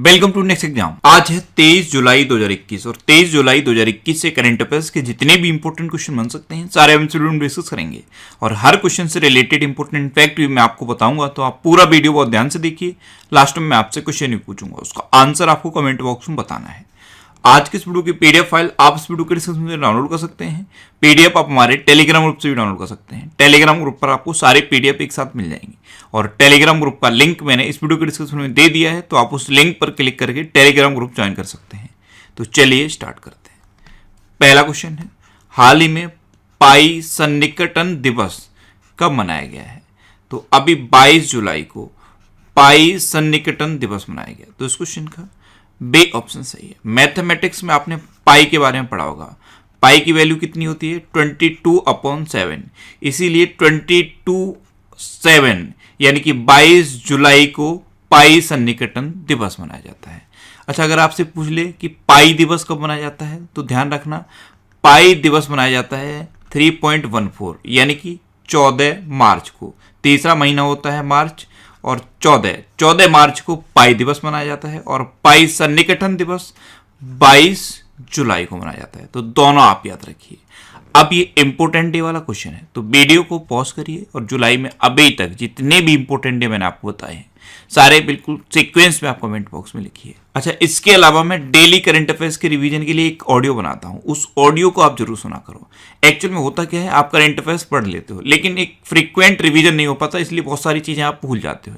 Welcome to next exam. आज है 23 जुलाई 2021 और 23 जुलाई 2021 से करंट अफेयर्स के जितने भी इंपॉर्टेंट क्वेश्चन बन सकते हैं सारे हम स्टूडेंट डिस्कस करेंगे और हर क्वेश्चन से रिलेटेड इंपॉर्टेंट फैक्ट भी मैं आपको बताऊंगा। तो आप पूरा वीडियो बहुत ध्यान से देखिए। लास्ट में मैं आपसे क्वेश्चन भी पूछूंगा, उसका आंसर आपको कमेंट बॉक्स में बताना है। आज के इस वीडियो की पीडीएफ फाइल आप इस वीडियो के डिस्क्रिप्शन में डाउनलोड कर सकते हैं। पीडीएफ आप हमारे टेलीग्राम ग्रुप से भी डाउनलोड कर सकते हैं। टेलीग्राम ग्रुप पर आपको सारे पीडीएफ एक साथ मिल जाएंगे और टेलीग्राम ग्रुप का लिंक मैंने इस वीडियो के डिस्क्रिप्शन में दे दिया है, तो आप उस लिंक पर क्लिक करके टेलीग्राम ग्रुप ज्वाइन कर सकते हैं। तो चलिए स्टार्ट करते हैं। पहला क्वेश्चन है, हाल ही में पाई सन्निकटन दिवस कब मनाया गया है? तो अभी 22 जुलाई को पाई सन्निकटन दिवस मनाया गया। तो इस क्वेश्चन का बी ऑप्शन सही है। मैथमेटिक्स में आपने पाई के बारे में पढ़ा होगा। पाई की वैल्यू कितनी होती है? 22/7। इसीलिए 22/7 यानी कि 22 जुलाई को पाई सन्निकटन दिवस मनाया जाता है। अच्छा, अगर आपसे पूछ ले कि पाई दिवस कब मनाया जाता है, तो ध्यान रखना पाई दिवस मनाया जाता है 3.14 यानी कि 14 मार्च को। तीसरा महीना होता है मार्च और 14 मार्च को पाई दिवस मनाया जाता है और पाई सन्निकटन दिवस 22 जुलाई को मनाया जाता है। तो दोनों आप याद रखिए। अब ये इंपोर्टेंट डे वाला क्वेश्चन है, तो वीडियो को पॉज करिए और जुलाई में अभी तक जितने भी इंपोर्टेंट डे मैंने आपको बताए हैं सारे बिल्कुल सीक्वेंस में आप कमेंट बॉक्स में लिखिए। अच्छा, इसके अलावा मैं डेली करंट अफेयर्स के रिवीजन के लिए एक ऑडियो बनाता हूं, उस ऑडियो को आप जरूर सुना करो। एक्चुअल में होता क्या है, आप करंट अफेयर्स पढ़ लेते हो लेकिन एक फ्रीक्वेंट रिवीजन नहीं हो पाता, इसलिए बहुत सारी चीजें आप भूल जाते हो।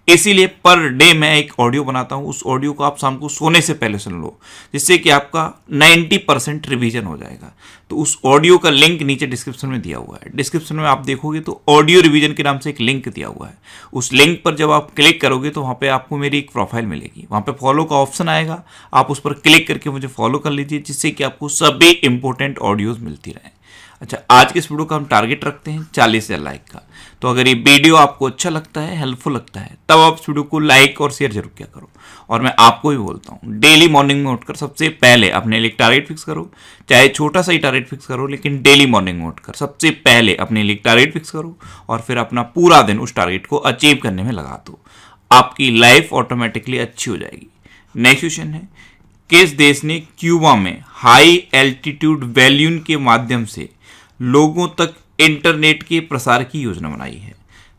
इसीलिए पर डे मैं एक ऑडियो बनाता हूं, उस ऑडियो को आप शाम को सोने से पहले सुन लो, जिससे कि आपका 90% रिवीजन हो जाएगा। तो उस ऑडियो का लिंक नीचे डिस्क्रिप्शन में दिया हुआ है। डिस्क्रिप्शन में आप देखोगे तो ऑडियो रिवीजन के नाम से एक लिंक दिया हुआ है। उस लिंक पर जब आप क्लिक करोगे तो वहां पे आपको मेरी एक प्रोफाइल मिलेगी, वहां पे फॉलो का ऑप्शन आएगा, आप उस पर क्लिक करके मुझे फॉलो कर लीजिए, जिससे कि आपको सभी इंपॉर्टेंट ऑडियोज मिलती रहे। अच्छा, आज के इस वीडियो का हम टारगेट रखते हैं 40,000 लाइक का। तो अगर ये वीडियो आपको अच्छा लगता है, हेल्पफुल लगता है, तब आप इस वीडियो को लाइक और शेयर जरूर किया करो। और मैं आपको भी बोलता हूँ, डेली मॉर्निंग में उठकर सबसे पहले अपने लिए टारगेट फिक्स करो, चाहे छोटा सा ही टारगेट फिक्स करो, लेकिन डेली मॉर्निंग में उठकर सबसे पहले अपने लिए टारगेट फिक्स करो और फिर अपना पूरा दिन उस टारगेट को अचीव करने में लगा दो। आपकी लाइफ ऑटोमेटिकली अच्छी हो जाएगी। नेक्स्ट क्वेश्चन है, किस देश ने क्यूबा में हाई एल्टीट्यूड बैलून के माध्यम से लोगों तक इंटरनेट के प्रसार की योजना बनाई है?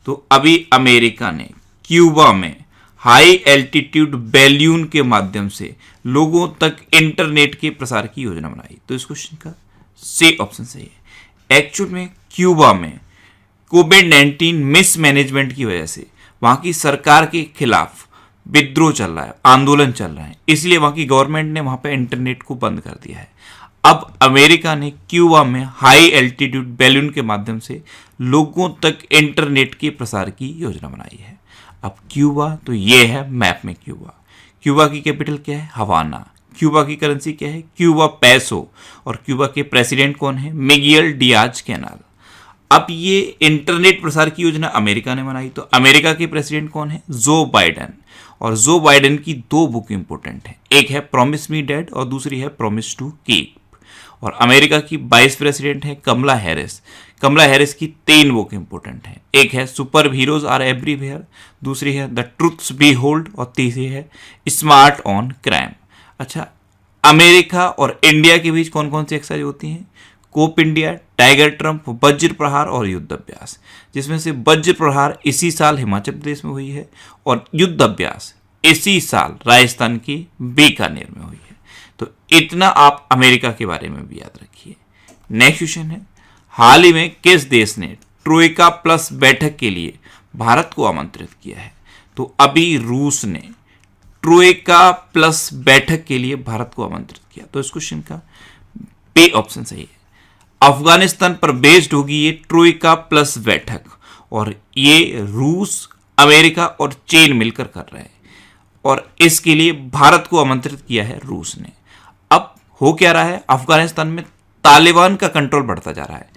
तो अभी अमेरिका ने क्यूबा में हाई एल्टीट्यूड बैलून के माध्यम से लोगों तक इंटरनेट के प्रसार की योजना बनाई। तो इस क्वेश्चन का सी ऑप्शन सही है। एक्चुअल में क्यूबा में कोविड-19 मिसमैनेजमेंट की वजह से वहां की सरकार के खिलाफ विद्रोह चल रहा है, आंदोलन चल रहा है, इसलिए वहां की गवर्नमेंट ने वहां पे इंटरनेट को बंद कर दिया है। अब अमेरिका ने क्यूबा में हाई एल्टीट्यूड बैलून के माध्यम से लोगों तक इंटरनेट के प्रसार की योजना बनाई है। अब क्यूबा, तो ये है मैप में क्यूबा। क्यूबा की कैपिटल क्या है? हवाना। क्यूबा की करेंसी क्या है? क्यूबा पैसो। और क्यूबा के प्रेसिडेंट कौन है? Miguel Diaz canal. अब ये इंटरनेट प्रसार की योजना अमेरिका ने बनाई, तो अमेरिका के प्रेसिडेंट कौन है? Joe Biden. और जो बाइडेन की 2 बुक इंपोर्टेंट है, एक है प्रॉमिस मी डैड और दूसरी है प्रॉमिस टू कीप। और अमेरिका की वाइस प्रेसिडेंट है कमला हैरिस। कमला हैरिस की 3 बुक इंपोर्टेंट है, एक है सुपर हीरोज आर एवरीवेयर, दूसरी है द ट्रुथ्स बी होल्ड और तीसरी है स्मार्ट ऑन क्राइम। अच्छा, अमेरिका और इंडिया के बीच कौन कौन सी एक्सरसाइज होती हैं? कोप इंडिया, टाइगर ट्रंप, वज्र प्रहार और युद्ध अभ्यास, जिसमें से वज्र प्रहार इसी साल हिमाचल प्रदेश में हुई है और युद्ध अभ्यास इसी साल राजस्थान की बीकानेर में हुई है। तो इतना आप अमेरिका के बारे में भी याद रखिए। नेक्स्ट क्वेश्चन है, हाल ही में किस देश ने ट्रोइका प्लस बैठक के लिए भारत को आमंत्रित किया है? तो अभी रूस ने ट्रोइका प्लस बैठक के लिए भारत को आमंत्रित किया। तो इस क्वेश्चन का बी ऑप्शन सही है। अफगानिस्तान पर बेस्ड होगी ये ट्रोइका प्लस बैठक और ये रूस, अमेरिका और चीन मिलकर कर रहे हैं और इसके लिए भारत को आमंत्रित किया है रूस ने। अब हो क्या रहा है, अफगानिस्तान में तालिबान का कंट्रोल बढ़ता जा रहा है।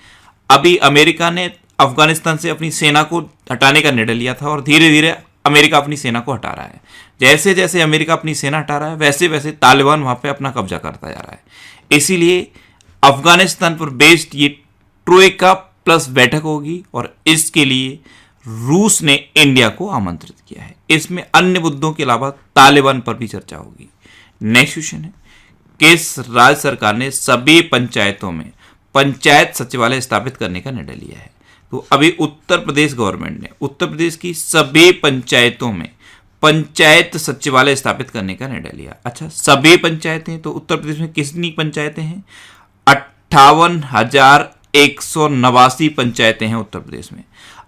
अभी अमेरिका ने अफगानिस्तान से अपनी सेना को हटाने का निर्णय लिया था और धीरे धीरे अमेरिका अपनी सेना को हटा रहा है। जैसे जैसे अमेरिका अपनी सेना हटा रहा है वैसे वैसे तालिबान वहां पे अपना कब्जा करता जा रहा है। इसीलिए अफगानिस्तान पर बेस्ड ये ट्रोइका प्लस बैठक होगी और इसके लिए रूस ने इंडिया को आमंत्रित किया है। इसमें अन्य मुद्दों के अलावा तालिबान पर भी चर्चा होगी। नेक्स्ट क्वेश्चन है, किस राज्य सरकार ने सभी पंचायतों में पंचायत सचिवालय स्थापित करने का निर्णय लिया है? तो अभी उत्तर प्रदेश गवर्नमेंट ने उत्तर प्रदेश की सभी पंचायतों में पंचायत सचिवालय स्थापित करने का निर्णय लिया। अच्छा, सभी पंचायतें, तो उत्तर प्रदेश में कितनी पंचायतें हैं? 58,189 पंचायतें हैं उत्तर प्रदेश में।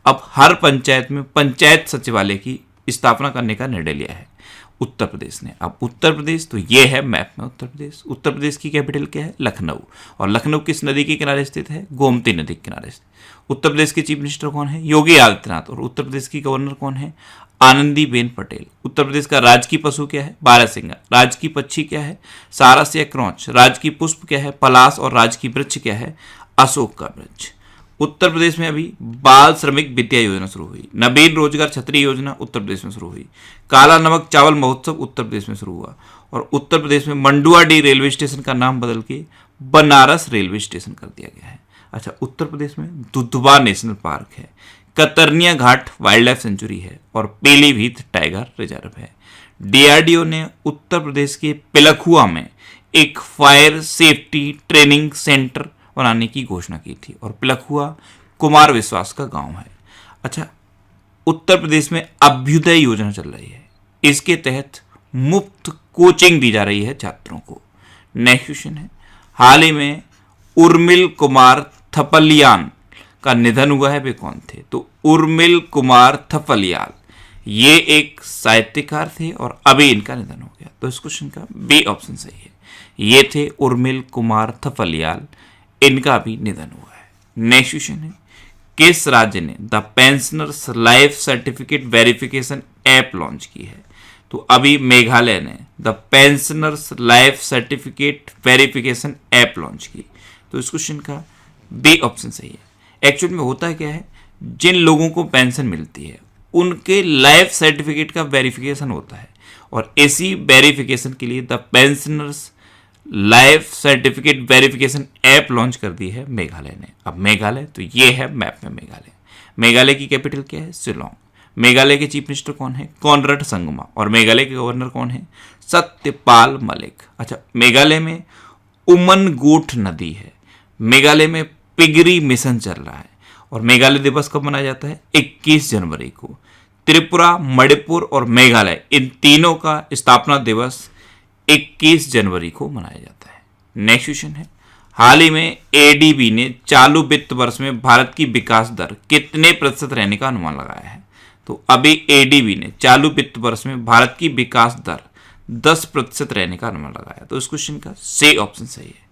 अब हर पंचायत में पंचायत सचिवालय की स्थापना करने का निर्णय लिया है उत्तर प्रदेश ने। अब उत्तर प्रदेश, तो ये है मैप में उत्तर प्रदेश। उत्तर प्रदेश की कैपिटल क्या है? लखनऊ। और लखनऊ किस नदी के किनारे स्थित है? गोमती नदी के किनारे स्थित। उत्तर प्रदेश के चीफ मिनिस्टर कौन है? योगी आदित्यनाथ। और उत्तर प्रदेश की गवर्नर कौन है? आनंदीबेन पटेल। उत्तर प्रदेश का राजकीय पशु क्या है? बारहसिंगा। राजकीय पक्षी क्या है? सारस या क्रौच। राजकीय पुष्प क्या है? पलाश। और राजकीय वृक्ष क्या है? अशोक का वृक्ष। उत्तर प्रदेश में अभी बाल श्रमिक विद्या योजना शुरू हुई। नवीन रोजगार छतरी योजना उत्तर प्रदेश में शुरू हुई। काला नमक चावल महोत्सव उत्तर प्रदेश में शुरू हुआ। और उत्तर प्रदेश में मंडुआडीह रेलवे स्टेशन का नाम बदल के बनारस रेलवे स्टेशन कर दिया गया है। अच्छा, उत्तर प्रदेश में दुधवा नेशनल पार्क है, कतरनिया घाट वाइल्ड लाइफ सेंचुरी है और पीलीभीत टाइगर रिजर्व है। डीआरडीओ ने उत्तर प्रदेश के पिलखुआ में एक फायर सेफ्टी ट्रेनिंग सेंटर बनाने की घोषणा की थी। और पिलखुआ कुमार विश्वास का गांव है। अच्छा, उत्तर प्रदेश में अभ्युदय योजना चल रही है। इसके तहत मुफ्त कोचिंग दी जा रही है छात्रों को। नेक्स्ट क्वेश्चन है, हाल ही में उर्मिल कुमार थपलियाल का निधन हुआ है। वे कौन थे? तो उर्मिल कुमार थपलियाल ये एक साहित्यकार थे और अभी इनका निधन हो गया। तो इस क्वेश्चन का बी ऑप्शन सही है। ये थे उर्मिल कुमार थपलियाल, इनका भी निधन हुआ है। नेक्स्ट क्वेश्चन है, किस राज्य ने the pensioners life certificate verification app launch की है? तो अभी मेघालय ने the pensioners life certificate verification app launch की। तो इस क्वेश्चन का बी ऑप्शन सही है। एक्चुअल में होता क्या है, जिन लोगों को पेंशन मिलती है उनके लाइफ सर्टिफिकेट का वेरिफिकेशन होता है और इसी वेरिफिकेशन के लिए the pensioners life certificate verification app launch कर दी है मेघालय ने। अब मेघालय, तो ये है मैप में मेघालय। मेघालय की कैपिटल क्या है? शिलोंग। मेघालय के चीफ मिनिस्टर कौन है? कॉनराड संगमा। और मेघालय के गवर्नर कौन है? सत्यपाल मलिक। अच्छा, मेघालय में उमनगोट नदी है। मेघालय में पिगरी मिशन चल रहा है। और मेघालय दिवस कब मनाया जाता है? 21 जनवरी को। त्रिपुरा, मणिपुर और मेघालय, इन तीनों का स्थापना दिवस 21 जनवरी को मनाया जाता है। नेक्स्ट क्वेश्चन है, हाल ही में एडीबी ने चालू वित्त वर्ष में भारत की विकास दर कितने प्रतिशत रहने का अनुमान लगाया है? तो अभी एडीबी ने चालू वित्त वर्ष में भारत की विकास दर 10% रहने का अनुमान लगाया। तो इस क्वेश्चन का सी ऑप्शन सही है।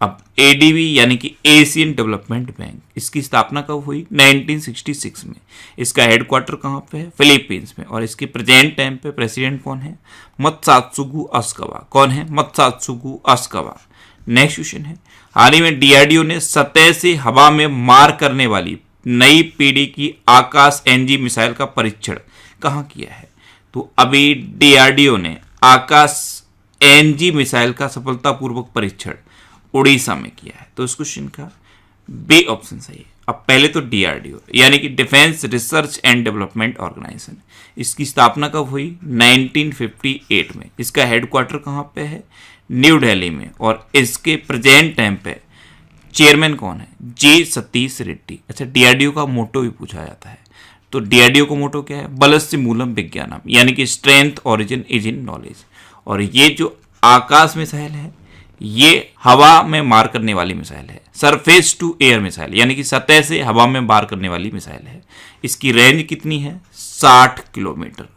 अब एडीबी यानी कि एशियन डेवलपमेंट बैंक, इसकी स्थापना कब हुई? 1966 में। इसका हेडक्वार्टर कहाँ पे है? फिलीपींस में। और इसके प्रेजेंट टाइम पे प्रेसिडेंट कौन है? मत्सात्सुगु अस्कावा। कौन है? मत्सात्सुगु अस्कावा। नेक्स्ट क्वेश्चन है, हाल ही में डीआरडीओ ने सतह से हवा में मार करने वाली नई पीढ़ी की आकाश एनजी मिसाइल का परीक्षण कहाँ किया है? तो अभी डीआरडीओ ने आकाश एनजी मिसाइल का सफलतापूर्वक परीक्षण उड़ीसा में किया है। तो इस क्वेश्चन का बी ऑप्शन सही है। अब पहले तो डीआरडीओ यानी कि defence research and development organisation, इसकी स्थापना कब हुई? 1958 में। इसका हेडक्वार्टर कहाँ पे है? न्यू दिल्ली में। और इसके प्रेजेंट टाइम पे चेयरमैन कौन है? जी सतीश रेड्डी। अच्छा, डीआरडीओ का मोटो भी पूछा जाता है। तो डीआरडीओ का मोटो क्या है? बलस्य मूलम विज्ञानम, यानी कि strength origin is in knowledge. और ये जो आकाश मिसाइल है ये हवा में मार करने वाली मिसाइल है, सरफेस टू एयर मिसाइल, यानी कि सतह से हवा में मार करने वाली मिसाइल है। इसकी रेंज कितनी है? 60 किलोमीटर।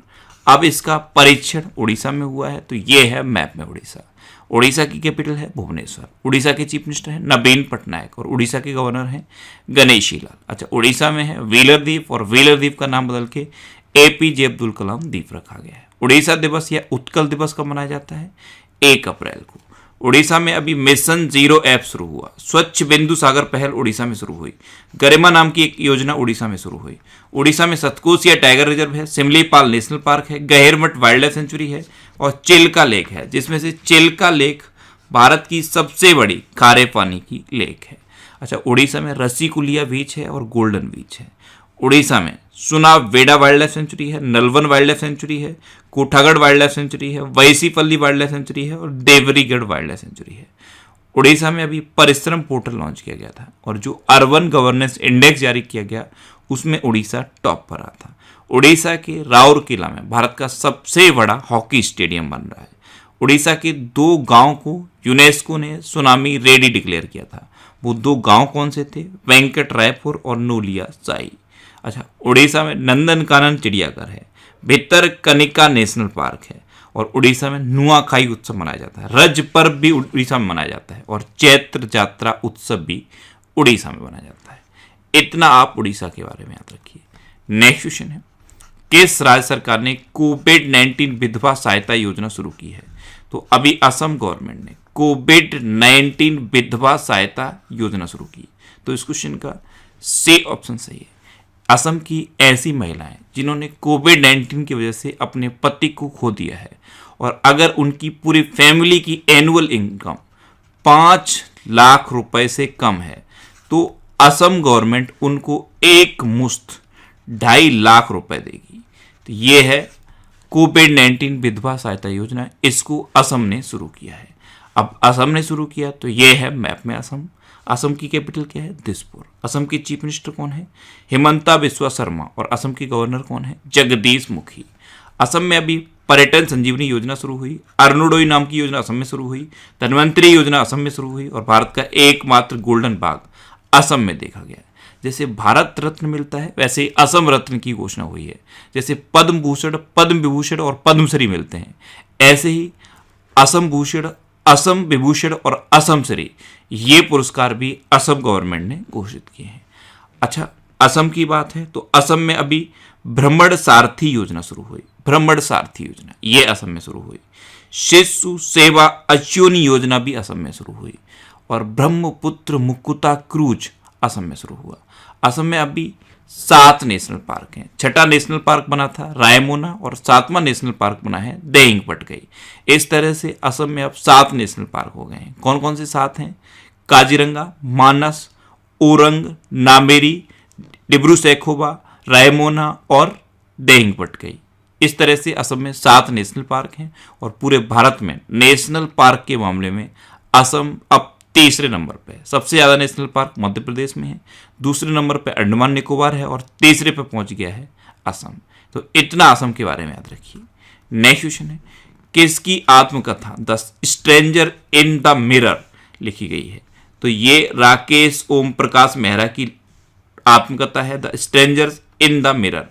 अब इसका परीक्षण उड़ीसा में हुआ है। तो ये है मैप में उड़ीसा। उड़ीसा की कैपिटल है भुवनेश्वर। उड़ीसा के चीफ मिनिस्टर है नवीन पटनायक और उड़ीसा के गवर्नर हैं गणेशी लाल। अच्छा, उड़ीसा में है व्हीलर द्वीप और व्हीलर द्वीप का नाम बदल के एपीजे अब्दुल कलाम द्वीप रखा गया है। उड़ीसा दिवस या उत्कल दिवस कब मनाया जाता है? 1 अप्रैल को। उड़ीसा में अभी मिशन जीरो ऐप शुरू हुआ। स्वच्छ बिंदु सागर पहल उड़ीसा में शुरू हुई। गरिमा नाम की एक योजना उड़ीसा में शुरू हुई। उड़ीसा में सतकोसिया टाइगर रिजर्व है, सिमलीपाल नेशनल पार्क है, गहिरमठ वाइल्ड लाइफ सेंचुरी है और चिल्का लेक है, जिसमें से चिल्का लेक भारत की सबसे बड़ी खारे पानी की लेक है। अच्छा, उड़ीसा में रसीकुलिया बीच है और गोल्डन बीच है। उड़ीसा में सुनावेड़ा वाइल्ड लाइफ सेंचुरी है, नलवन वाइल्ड लाइफ सेंचुरी है, कोठागढ़ वाइल्ड लाइफ सेंचुरी है, वैसीपल्ली वाइल्ड लाइफ सेंचुरी है और देवरीगढ़ वाइल्ड लाइफ सेंचुरी है। उड़ीसा में अभी परिश्रम पोर्टल लॉन्च किया गया था और जो अर्बन गवर्नेंस इंडेक्स जारी किया गया उसमें उड़ीसा टॉप पर रहा था। उड़ीसा के राउरकेला में भारत का सबसे बड़ा हॉकी स्टेडियम बन रहा है। उड़ीसा के 2 गांव को यूनेस्को ने सुनामी रेडी डिक्लेयर किया था। वो 2 गांव कौन से थे? वेंकट रायपुर और नोलिया साई। अच्छा, उड़ीसा में नंदनकानन चिड़ियाघर है, भितरकनिका नेशनल पार्क है और उड़ीसा में नुआखाई उत्सव मनाया जाता है। रज पर्व भी उड़ीसा में मनाया जाता है और चैत्र यात्रा उत्सव भी उड़ीसा में मनाया जाता है। इतना आप उड़ीसा के बारे में याद रखिए। नेक्स्ट क्वेश्चन है, किस राज्य सरकार ने कोविड-19 विधवा सहायता योजना शुरू की है? तो अभी असम गवर्नमेंट ने कोविड-19 विधवा सहायता योजना शुरू की। तो इस क्वेश्चन का सी ऑप्शन सही है। असम की ऐसी महिलाएं जिन्होंने कोविड-19 की वजह से अपने पति को खो दिया है और अगर उनकी पूरी फैमिली की एनुअल इनकम 5 लाख रुपए से कम है तो असम गवर्नमेंट उनको एक मुश्त 2.5 लाख रुपए देगी। तो ये है कोविड-19 विधवा सहायता योजना, इसको असम ने शुरू किया है। अब असम ने शुरू किया तो ये है मैप में असम। असम की कैपिटल क्या है? दिसपुर। असम की चीफ मिनिस्टर कौन है? हिमंता बिस्वा शर्मा। और असम की गवर्नर कौन है? जगदीश मुखी। असम में अभी पर्यटन संजीवनी योजना शुरू हुई, अरुणोदय नाम की योजना असम में शुरू हुई, धन्वंतरी योजना असम में शुरू हुई और भारत का एकमात्र गोल्डन बाघ असम में देखा गया। जैसे भारत रत्न मिलता है वैसे असम रत्न की घोषणा हुई है। जैसे पद्म भूषण, पद्म विभूषण और पद्मश्री मिलते हैं, ऐसे ही असम भूषण, असम विभूषण और असम श्री, ये पुरस्कार भी असम गवर्नमेंट ने घोषित किए हैं। अच्छा, असम की बात है तो असम में अभी भ्रमण सारथी योजना शुरू हुई। भ्रमण सारथी योजना ये असम में शुरू हुई। शिशु सेवा अच्योनी योजना भी असम में शुरू हुई और ब्रह्मपुत्र मुकुता क्रूज असम में शुरू हुआ। असम में अभी 7 नेशनल पार्क हैं। 6ठा नेशनल पार्क बना था रायमोना और 7वां नेशनल पार्क बना है देहिंग पटकाई। इस तरह से असम में अब 7 नेशनल पार्क हो गए हैं। कौन कौन से 7 हैं? काजीरंगा, मानस, ओरंग, नामेरी, डिब्रू सैखोवा, रायमोना और देहिंग पटकाई। इस तरह से असम में 7 नेशनल पार्क हैं और पूरे भारत में नेशनल पार्क के मामले में असम अब तीसरे नंबर पे है। सबसे ज़्यादा नेशनल पार्क मध्य प्रदेश में है, दूसरे नंबर पे अंडमान निकोबार है और तीसरे पे पहुंच गया है असम। तो इतना असम के बारे में याद रखिए। नेक्स्ट क्वेश्चन है, किसकी आत्मकथा the stranger in the mirror लिखी गई है? तो ये राकेश ओम प्रकाश मेहरा की आत्मकथा है, the stranger in the mirror.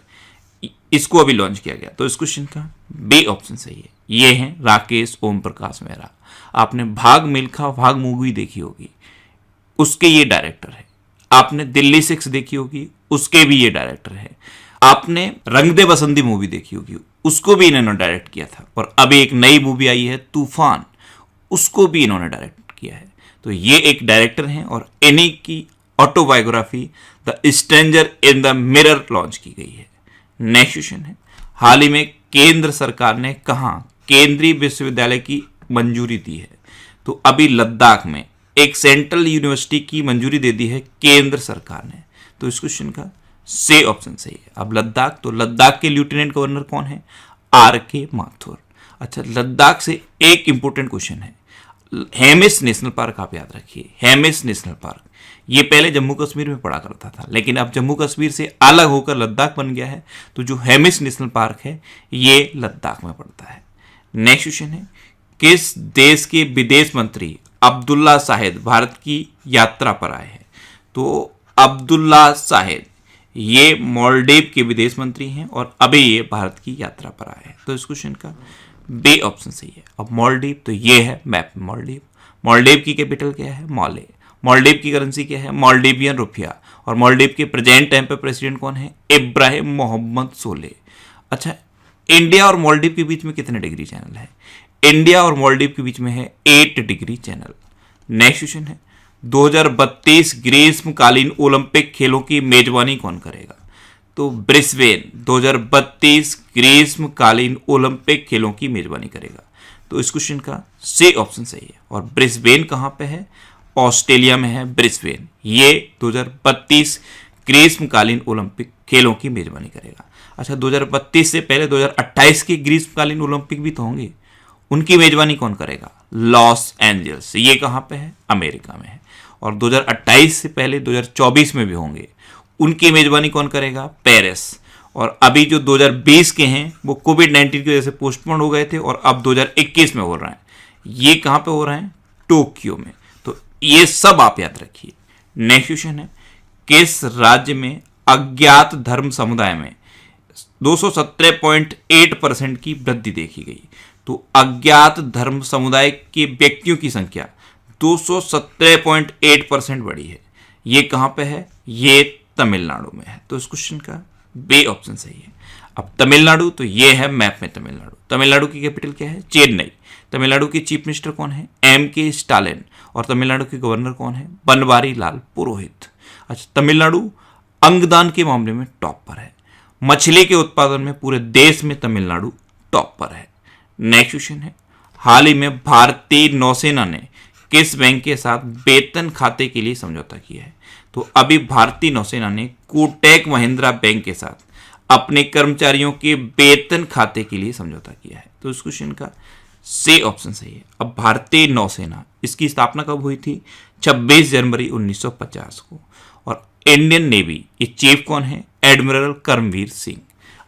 इसको अभी लॉन्च किया गया। तो इस क्वेश्चन का बी ऑप्शन सही है। ये हैं राकेश ओम प्रकाश मेहरा। आपने भाग मिल्खा भाग मूवी देखी होगी, उसके ये डायरेक्टर है। आपने दिल्ली 6 देखी होगी, उसके भी ये डायरेक्टर है। आपने रंग दे बसंती मूवी देखी होगी, उसको भी इन्होंने डायरेक्ट किया था। और अभी एक नई मूवी आई है तूफान, उसको भी इन्होंने डायरेक्ट किया है। तो ये एक डायरेक्टर हैं और इन्हीं की autobiography the stranger in the mirror launch की गई है। नेक्स्ट क्वेश्चन है, हाल ही में केंद्र सरकार ने कहां केंद्रीय विश्वविद्यालय की मंजूरी दी है? तो अभी लद्दाख में एक सेंट्रल यूनिवर्सिटी की मंजूरी दे दी है केंद्र सरकार ने। तो इस क्वेश्चन का सी ऑप्शन सही है। अब लद्दाख, तो लद्दाख के लेफ्टिनेंट गवर्नर कौन है? आर.के. माथुर। अच्छा, लद्दाख से एक इंपॉर्टेंट क्वेश्चन है, हेमिस नेशनल पार्क आप याद रखिए। हेमिस नेशनल पार्क ये पहले जम्मू कश्मीर में पड़ा करता था, लेकिन अब जम्मू कश्मीर से अलग होकर लद्दाख बन गया है। तो जो हेमिस नेशनल पार्क है ये लद्दाख में पड़ता है। नेक्स्ट क्वेश्चन है, किस देश के विदेश मंत्री अब्दुल्ला शाहिद भारत की यात्रा पर आए हैं? तो अब्दुल्ला शाहिद ये मालदीव के विदेश मंत्री हैं और अभी ये भारत की यात्रा पर आए हैं। तो इस क्वेश्चन का बी ऑप्शन सही है। अब मालदीव, तो ये है मैप में मालदीव। मालदीव की कैपिटल क्या है? माले। मालदीव की करेंसी क्या है? मालदीवियन रुपया। और मालदीव के प्रेजेंट टाइम पे प्रेसिडेंट कौन है? इब्राहिम मोहम्मद सोले। अच्छा, इंडिया और मालदीव के बीच में कितने डिग्री चैनल है? इंडिया और मालदीव के बीच में है 8 डिग्री चैनल। नेक्स्ट क्वेश्चन है, 2032 ग्रीष्मकालीन ओलंपिक खेलों की मेजबानी कौन करेगा? तो ब्रिस्बेन 2032 ग्रीष्मकालीन ओलंपिक खेलों की मेजबानी करेगा। तो इस क्वेश्चन का सी ऑप्शन सही है। और ब्रिस्बेन कहां पे है? ऑस्ट्रेलिया में है ब्रिस्बेन। ये 2032 ग्रीष्मकालीन ओलंपिक खेलों की मेजबानी करेगा? अच्छा, 2032 से पहले 2028 के ग्रीष्मकालीन ओलंपिक भी तो होंगे, उनकी मेजबानी कौन करेगा? Los Angeles. ये कहाँ पे है? अमेरिका में है। और 2028 से पहले 2024 में भी होंगे, उनकी मेजबानी कौन करेगा? पेरिस। और अभी जो 2020 के हैं वो कोविड-19 की वजह से पोस्टपोन हो गए थे और अब 2021 में हो रहा है। ये कहाँ पे हो रहा है? टोक्यो में। तो ये सब आप याद रखिए। नेक्स्ट क्वेश्चन है, किस राज्य में अज्ञात धर्म समुदाय में 217.8% की वृद्धि देखी गई? तो अज्ञात धर्म समुदाय के व्यक्तियों की संख्या 217.8% बढ़ी है। ये कहां पे है? ये तमिलनाडु में है। तो इस क्वेश्चन का बी ऑप्शन सही है। अब तमिलनाडु, तो ये है मैप में तमिलनाडु। तमिलनाडु की कैपिटल क्या है? चेन्नई। तमिलनाडु के चीफ मिनिस्टर कौन है? M.K. स्टालिन। और तमिलनाडु के गवर्नर कौन है? बनवारी लाल पुरोहित। अच्छा, तमिलनाडु अंगदान के मामले में टॉप पर है। मछली के उत्पादन में पूरे देश में तमिलनाडु टॉप पर है। नेक्स्ट क्वेश्चन है, हाल ही में भारतीय नौसेना ने किस बैंक के साथ वेतन खाते के लिए समझौता किया है? तो अभी भारतीय नौसेना ने कोटक महिंद्रा बैंक के साथ अपने कर्मचारियों के वेतन खाते के लिए समझौता किया है। तो इस क्वेश्चन का सी ऑप्शन सही है। अब भारतीय नौसेना, इसकी स्थापना कब हुई थी? 26 जनवरी 1950 को। और इंडियन नेवी, ये चीफ कौन है? एडमिरल करमवीर सिंह।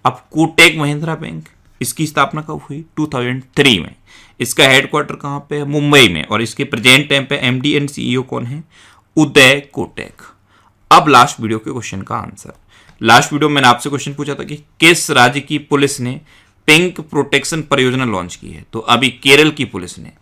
अब कोटक महिंद्रा बैंक, इसकी स्थापना कब हुई? 2003 में। इसका हेडक्वार्टर कहां पे है? मुंबई में। और इसके प्रेजेंट टाइम पे MD एंड CEO कौन है? उदय कोटक। अब लास्ट वीडियो के क्वेश्चन का आंसर। लास्ट वीडियो मैंने आपसे क्वेश्चन पूछा था कि किस राज्य की पुलिस ने पिंक प्रोटेक्शन परियोजना लॉन्च की है? तो अभी केरल की पुलिस ने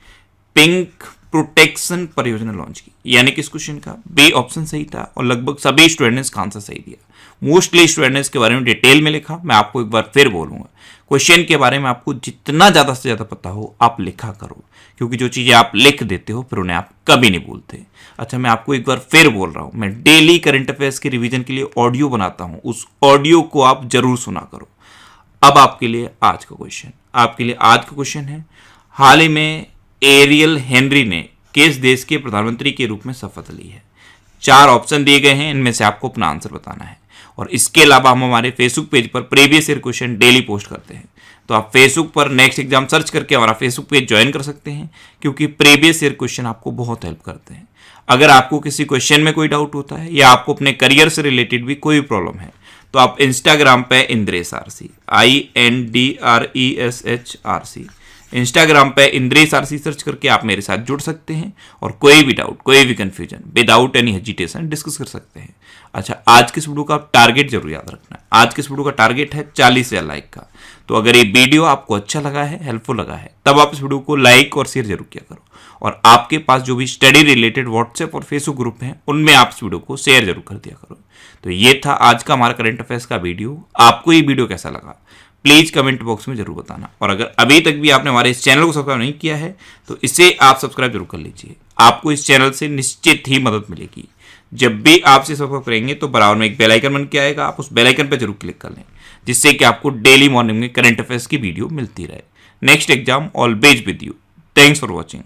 पिंक प्रोटेक्शन परियोजना लॉन्च की। यानी कि इस क्वेश्चन का बी ऑप्शन सही था और लगभग सभी स्टूडेंट ने इसका आंसर सही दिया। मोस्टली स्टूडेंट ने इसके बारे में डिटेल में लिखा। मैं आपको एक बार फिर बोलूंगा, क्वेश्चन के बारे में आपको जितना ज्यादा से ज्यादा पता हो आप लिखा करो, क्योंकि जो चीजें आप लिख देते हो फिर उन्हें आप कभी नहीं भूलते। अच्छा, मैं आपको एक बार फिर बोल रहा हूं, मैं डेली करंट अफेयर्स के रिवीजन के लिए ऑडियो बनाता हूं, उस ऑडियो को आप जरूर सुना करो। अब आपके लिए आज का क्वेश्चन है, हाल ही में एरियल हेनरी ने किस देश के प्रधानमंत्री के रूप में शपथ ली है? 4 ऑप्शन दिए गए हैं, इनमें से आपको अपना आंसर बताना है। और इसके अलावा हम हमारे फेसबुक पेज पर previous year question daily post करते हैं, तो आप फेसबुक पर नेक्स्ट एग्जाम सर्च करके हमारा फेसबुक पेज ज्वाइन कर सकते हैं, क्योंकि प्रीवियस ईयर क्वेश्चन आपको बहुत हेल्प करते हैं। अगर आपको किसी क्वेश्चन में कोई डाउट होता है या आपको अपने करियर से रिलेटेड भी कोई प्रॉब्लम है, तो आप इंस्टाग्राम पे इंद्रेश RC INDRESH इंस्टाग्राम पे इंद्रेश RC सर्च करके आप मेरे साथ जुड़ सकते हैं और कोई भी डाउट, कोई भी confusion without any hesitation discuss कर सकते हैं। अच्छा, आज के इस वीडियो का टारगेट जरूर याद रखना है। आज के इस वीडियो का टारगेट है 40,000 लाइक का। तो अगर ये वीडियो आपको अच्छा लगा है, हेल्पफुल लगा है, तब आप इस वीडियो को लाइक और शेयर जरूर किया करो। और आपके पास जो भी स्टडी रिलेटेड व्हाट्सएप और फेसबुक ग्रुप हैं, उनमें आप इस वीडियो को शेयर जरूर कर दिया करो। तो ये था आज का हमारा करंट अफेयर्स का वीडियो। आपको ये वीडियो कैसा लगा प्लीज कमेंट बॉक्स में जरूर बताना। और अगर अभी तक भी आपने हमारे इस चैनल को सब्सक्राइब नहीं किया है तो इसे आप सब्सक्राइब जरूर कर लीजिए। आपको इस चैनल से निश्चित ही मदद मिलेगी। जब भी आप इसे सब्सक्राइब करेंगे तो बराबर में एक बेल आइकन बन के आएगा, आप उस बेल आइकन पर जरूर क्लिक कर लें, जिससे कि आपको डेली मॉर्निंग में करंट अफेयर्स की वीडियो मिलती रहे। Next exam always with you. Thanks for watching.